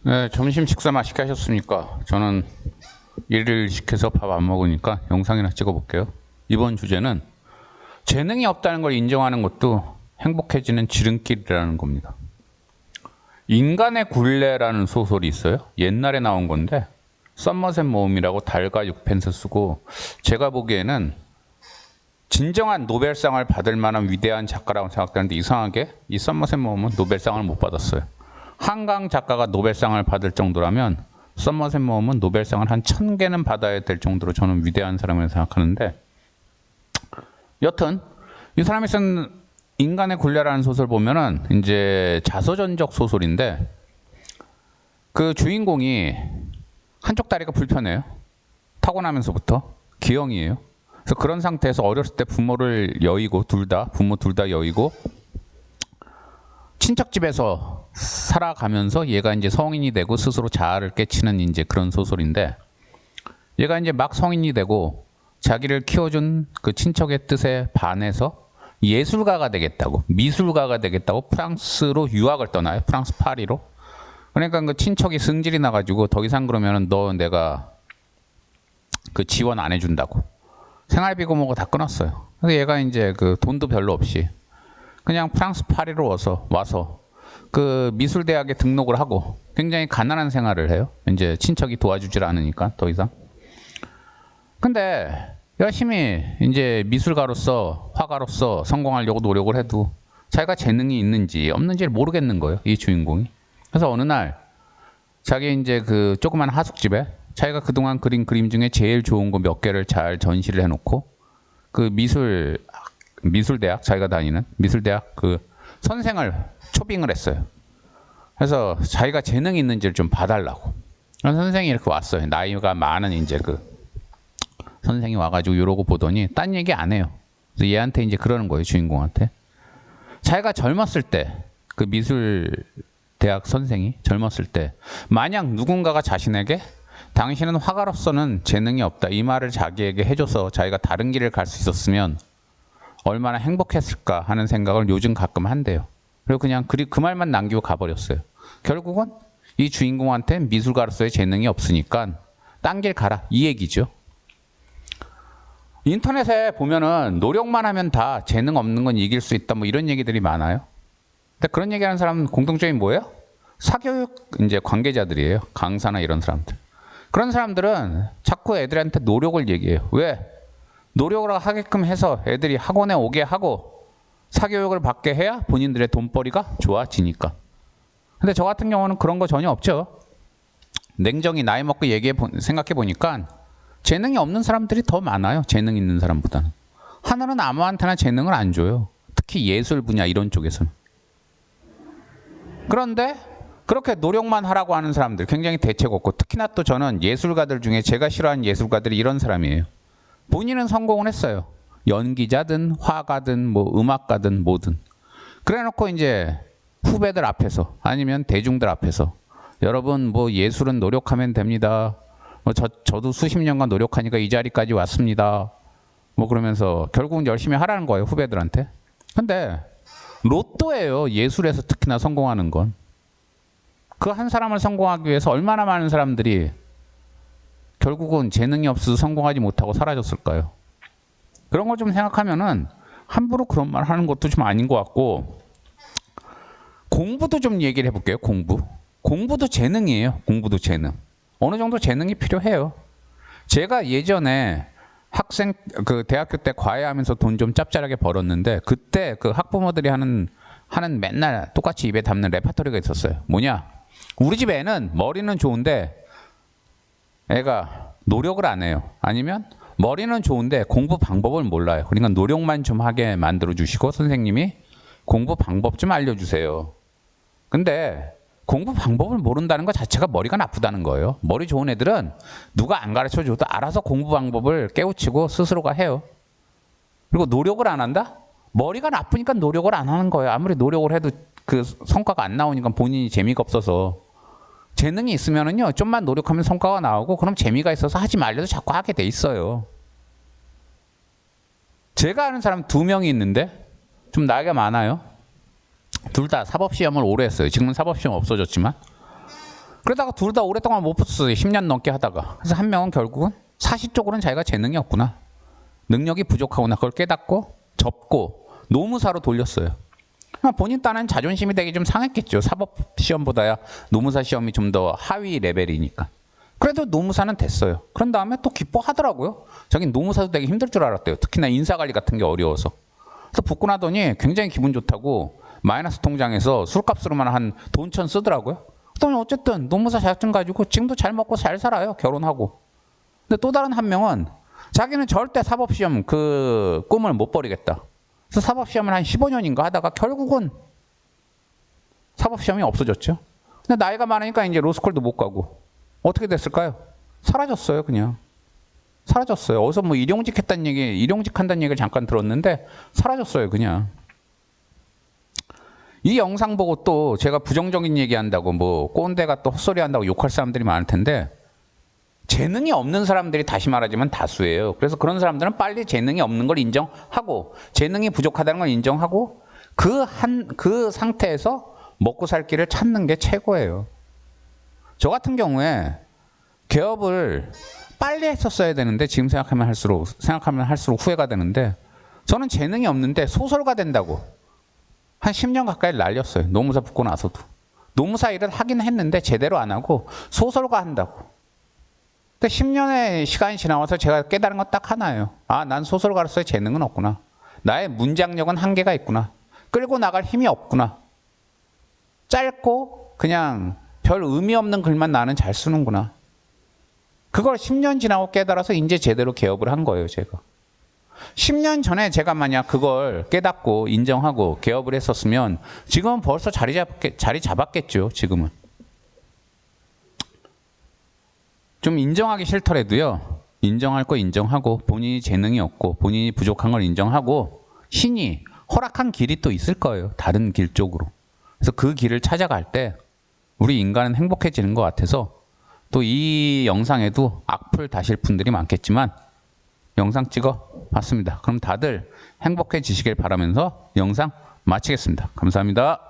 네, 점심 식사 맛있게 하셨습니까? 저는 일을 시켜서 밥 안 먹으니까 영상이나 찍어볼게요. 이번 주제는 재능이 없다는 걸 인정하는 것도 행복해지는 지름길이라는 겁니다. 인간의 굴레라는 소설이 있어요. 옛날에 나온 건데 썸머셋 모음이라고 달과 6펜스 쓰고, 제가 보기에는 진정한 노벨상을 받을 만한 위대한 작가라고 생각되는데, 이상하게 이 썸머셋 모음은 노벨상을 못 받았어요. 한강 작가가 노벨상을 받을 정도라면 썸머셋 모음은 노벨상을 한 1000개는 받아야 될 정도로 저는 위대한 사람이라고 생각하는데, 여튼 이 사람이 쓴 인간의 굴레라는 소설 보면은 이제 자서전적 소설인데, 그 주인공이 한쪽 다리가 불편해요. 타고나면서부터 기형이에요. 그래서 그런 상태에서 어렸을 때 부모를 여의고, 부모 둘 다 여의고 친척 집에서 살아가면서 얘가 이제 성인이 되고 스스로 자아를 깨치는 이제 그런 소설인데, 얘가 이제 막 성인이 되고 자기를 키워준 그 친척의 뜻에 반해서 예술가가 되겠다고, 미술가가 되겠다고 프랑스로 유학을 떠나요. 프랑스 파리로. 그러니까 그 친척이 승질이 나가지고 더 이상 그러면은 너 내가 그 지원 안 해준다고, 생활비고 뭐고 다 끊었어요. 그래서 얘가 이제 그 돈도 별로 없이 그냥 프랑스 파리로 와서 그 미술대학에 등록을 하고 굉장히 가난한 생활을 해요. 이제 친척이 도와주질 않으니까 더 이상. 근데 열심히 이제 미술가로서, 화가로서 성공하려고 노력을 해도 자기가 재능이 있는지 없는지를 모르겠는 거예요, 이 주인공이. 그래서 어느 날 자기 이제 그 조그만 하숙집에 자기가 그동안 그린 그림 중에 제일 좋은 거 몇 개를 잘 전시를 해놓고, 그 미술대학, 자기가 다니는 미술대학 그 선생을 초빙을 했어요. 그래서 자기가 재능이 있는지를 좀 봐달라고. 선생이 이렇게 왔어요. 나이가 많은 이제 그 선생이 와가지고 이러고 보더니 딴 얘기 안 해요. 그래서 얘한테 이제 그러는 거예요, 주인공한테. 자기가 젊었을 때, 그 미술대학 선생이 젊었을 때 만약 누군가가 자신에게 당신은 화가로서는 재능이 없다, 이 말을 자기에게 해줘서 자기가 다른 길을 갈 수 있었으면 얼마나 행복했을까 하는 생각을 요즘 가끔 한대요. 그리고 그냥 그 말만 남기고 가버렸어요. 결국은 이 주인공한테 미술가로서의 재능이 없으니까 딴 길 가라, 이 얘기죠. 인터넷에 보면은 노력만 하면 다 재능 없는 건 이길 수 있다, 뭐 이런 얘기들이 많아요. 근데 그런 얘기하는 사람은 공통점이 뭐예요? 사교육 이제 관계자들이에요. 강사나 이런 사람들. 그런 사람들은 자꾸 애들한테 노력을 얘기해요. 왜? 노력을 하게끔 해서 애들이 학원에 오게 하고 사교육을 받게 해야 본인들의 돈벌이가 좋아지니까. 근데 저 같은 경우는 그런 거 전혀 없죠. 냉정히 나이 먹고 생각해 보니까 재능이 없는 사람들이 더 많아요, 재능 있는 사람보다는. 하늘은 아무한테나 재능을 안 줘요. 특히 예술 분야 이런 쪽에서는. 그런데 그렇게 노력만 하라고 하는 사람들 굉장히 대책 없고, 특히나 또 저는 예술가들 중에 제가 싫어하는 예술가들이 이런 사람이에요. 본인은 성공을 했어요. 연기자든 화가든 뭐 음악가든 뭐든. 그래놓고 이제 후배들 앞에서 아니면 대중들 앞에서 여러분 뭐 예술은 노력하면 됩니다. 뭐 저도 수십 년간 노력하니까 이 자리까지 왔습니다. 뭐 그러면서 결국은 열심히 하라는 거예요, 후배들한테. 근데 로또예요, 예술에서 특히나 성공하는 건. 그 한 사람을 성공하기 위해서 얼마나 많은 사람들이 결국은 재능이 없어서 성공하지 못하고 사라졌을까요? 그런 걸 좀 생각하면은 함부로 그런 말 하는 것도 좀 아닌 것 같고, 공부도 좀 얘기를 해볼게요. 공부도 재능이에요. 공부도 재능. 어느 정도 재능이 필요해요. 제가 예전에 그 대학교 때 과외하면서 돈 좀 짭짤하게 벌었는데, 그때 그 학부모들이 하는 맨날 똑같이 입에 담는 레파토리가 있었어요. 뭐냐? 우리 집 애는 머리는 좋은데 애가 노력을 안 해요. 아니면 머리는 좋은데 공부 방법을 몰라요. 그러니까 노력만 좀 하게 만들어 주시고 선생님이 공부 방법 좀 알려주세요. 근데 공부 방법을 모른다는 것 자체가 머리가 나쁘다는 거예요. 머리 좋은 애들은 누가 안 가르쳐 줘도 알아서 공부 방법을 깨우치고 스스로가 해요. 그리고 노력을 안 한다? 머리가 나쁘니까 노력을 안 하는 거예요. 아무리 노력을 해도 그 성과가 안 나오니까 본인이 재미가 없어서. 재능이 있으면은요, 좀만 노력하면 성과가 나오고, 그럼 재미가 있어서 하지 말려도 자꾸 하게 돼 있어요. 제가 아는 사람 2명이 있는데 좀 나이가 많아요. 둘 다 사법시험을 오래 했어요. 지금은 사법시험 없어졌지만. 그러다가 둘 다 오랫동안 못 붙었어요. 10년 넘게 하다가. 그래서 한 명은 결국은 사실적으로는 자기가 재능이 없구나. 능력이 부족하구나. 그걸 깨닫고 접고 노무사로 돌렸어요. 본인 딴은 자존심이 되게 좀 상했겠죠. 사법시험보다야 노무사 시험이 좀 더 하위 레벨이니까. 그래도 노무사는 됐어요. 그런 다음에 또 기뻐하더라고요. 자기는 노무사도 되게 힘들 줄 알았대요. 특히나 인사관리 같은 게 어려워서. 그래서 붙고 나더니 굉장히 기분 좋다고 마이너스 통장에서 술값으로만 한 돈천 쓰더라고요. 그랬더니 어쨌든 노무사 자격증 가지고 지금도 잘 먹고 잘 살아요. 결혼하고. 근데 또 다른 한 명은 자기는 절대 사법시험 그 꿈을 못 버리겠다. 그래서 사법시험을 한 15년인가 하다가 결국은 사법시험이 없어졌죠. 근데 나이가 많으니까 이제 로스쿨도 못 가고. 어떻게 됐을까요? 사라졌어요, 그냥. 사라졌어요. 어디서 뭐 일용직 했다는 얘기, 일용직 한다는 얘기를 잠깐 들었는데 사라졌어요, 그냥. 이 영상 보고 또 제가 부정적인 얘기한다고 뭐 꼰대가 또 헛소리 한다고 욕할 사람들이 많을 텐데 재능이 없는 사람들이 다시 말하자면 다수예요. 그래서 그런 사람들은 빨리 재능이 없는 걸 인정하고 재능이 부족하다는 걸 인정하고 그 상태에서 먹고 살 길을 찾는 게 최고예요. 저 같은 경우에 개업을 빨리 했었어야 되는데 지금 생각하면 할수록 후회가 되는데 저는 재능이 없는데 소설가 된다고 한 10년 가까이 날렸어요. 노무사 붙고 나서도. 노무사 일을 하긴 했는데 제대로 안 하고 소설가 한다고. 근데 10년의 시간이 지나와서 제가 깨달은 건 딱 하나예요. 아, 난 소설가로서의 재능은 없구나. 나의 문장력은 한계가 있구나. 끌고 나갈 힘이 없구나. 짧고 그냥 별 의미 없는 글만 나는 잘 쓰는구나. 그걸 10년 지나고 깨달아서 이제 제대로 개업을 한 거예요, 제가. 10년 전에 제가 만약 그걸 깨닫고 인정하고 개업을 했었으면 지금은 벌써 자리 잡았겠죠, 지금은. 좀 인정하기 싫더라도요. 인정할 거 인정하고 본인이 재능이 없고 본인이 부족한 걸 인정하고 신이 허락한 길이 또 있을 거예요. 다른 길 쪽으로. 그래서 그 길을 찾아갈 때 우리 인간은 행복해지는 것 같아서 또 이 영상에도 악플 다실 분들이 많겠지만 영상 찍어 봤습니다. 그럼 다들 행복해지시길 바라면서 영상 마치겠습니다. 감사합니다.